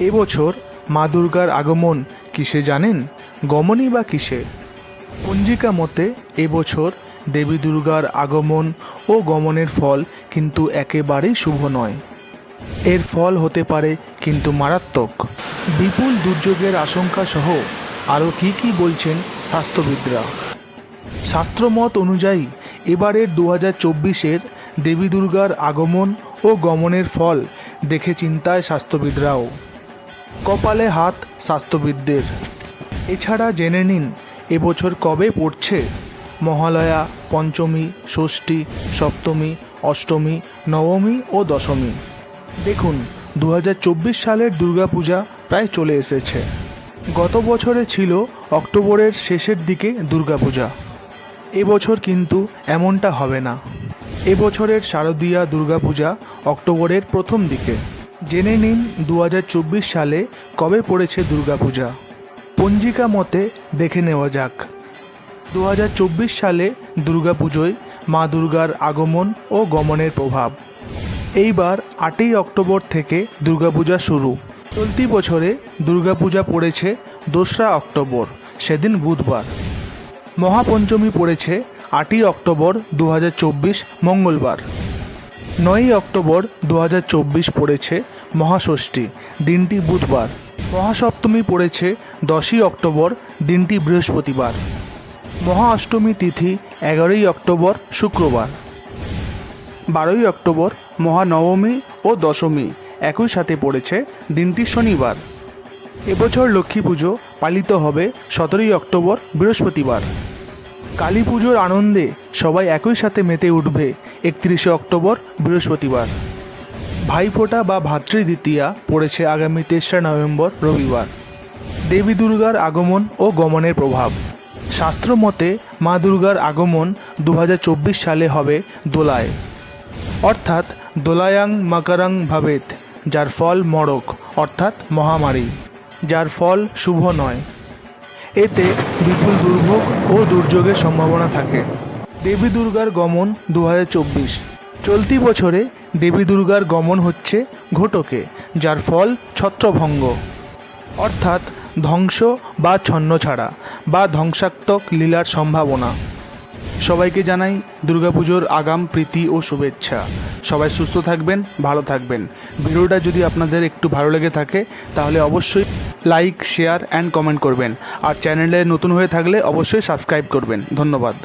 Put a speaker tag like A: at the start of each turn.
A: এবছর মা দুর্গার আগমন কিসে জানেন? গমনই বা কিসে? পঞ্জিকা মতে এবছর দেবী দুর্গার আগমন ও গমনের ফল কিন্তু একেবারেই শুভ নয়। এর ফল হতে পারে কিন্তু মারাত্মক। বিপুল দুর্যোগের আশঙ্কা সহ আরও কী বলছেন স্বাস্থ্যবিদরা। শাস্ত্রমত অনুযায়ী এবারের 2024-এর দেবী দুর্গার আগমন ও গমনের ফল দেখে চিন্তায় স্বাস্থ্যবিদরাও। কপালে হাত স্বাস্থ্যবিদদের। এছাড়া জেনে নিন এবছর কবে পড়ছে মহালয়া, পঞ্চমী, ষষ্ঠী, সপ্তমী, অষ্টমী, নবমী ও দশমী। দেখুন 2024 সালের দুর্গাপূজা প্রায় চলে এসেছে। গত বছরে ছিল অক্টোবরের শেষের দিকে দুর্গাপূজা। এবছর কিন্তু এমনটা হবে না। এবছরের শারদীয়া দুর্গাপূজা অক্টোবরের প্রথম দিকে। জেনে নিন 2024 সালে কবে পড়েছে দুর্গাপূজা। পঞ্জিকা মতে দেখে নেওয়া যাক। 2024 সালে দুর্গাপুজোয় মা দুর্গার আগমন ও গমনের প্রভাব। এইবার 8ই অক্টোবর থেকে দুর্গাপূজা শুরু। চলতি বছরে দুর্গাপূজা পড়েছে 2রা অক্টোবর, সেদিন বুধবার। মহাপঞ্চমী পড়েছে 8ই অক্টোবর 2024 মঙ্গলবার। 9ই অক্টোবর 2024 পড়েছে মহাষষ্ঠী, দিনটি বুধবার। মহাসপ্তমী পড়েছে 10ই অক্টোবর, দিনটি বৃহস্পতিবার। মহা অষ্টমী তিথি 11ই অক্টোবর শুক্রবার। 12ই অক্টোবর মহানবমী ও দশমী একই সাথে পড়েছে, দিনটি শনিবার। এবছর লক্ষ্মী পুজো পালিত হবে 17ই অক্টোবর বৃহস্পতিবার। কালী পুজোর আনন্দে সবাই একই সাথে মেতে উঠবে 31শে অক্টোবর বৃহস্পতিবার। ভাইফোঁটা বা ভাতৃদ্বিতীয়া পড়েছে আগামী 3রা নভেম্বর রবিবার। দেবী দুর্গার আগমন ও গমনের প্রভাব। শাস্ত্রমতে মা দুর্গার আগমন 2024 সালে হবে দোলায়, অর্থাৎ দোলায়াং মাকারাং ভাবেত, যার ফল মড়ক অর্থাৎ মহামারী, যার ফল শুভ নয়। এতে বিপুল দুর্ভোগ ও দুর্যোগের সম্ভাবনা থাকে। দেবী দুর্গার গমন 2024। চলতি বছরে দেবী দুর্গার গমন হচ্ছে ঘটকে, যার ফল ছত্রভঙ্গ, অর্থাৎ ধ্বংস বা ছন্নছাড়া বা ধ্বংসাত্মক লীলার সম্ভাবনা। সবাইকে জানাই দুর্গাপুজোর আগাম প্রীতি ও শুভেচ্ছা। সবাই সুস্থ থাকবেন, ভালো থাকবেন। ভিডিওটা যদি আপনাদের একটু ভালো লেগে থাকে তাহলে অবশ্যই লাইক, শেয়ার অ্যান্ড কমেন্ট করবেন। আর চ্যানেলে নতুন হয়ে থাকলে অবশ্যই সাবস্ক্রাইব করবেন। ধন্যবাদ।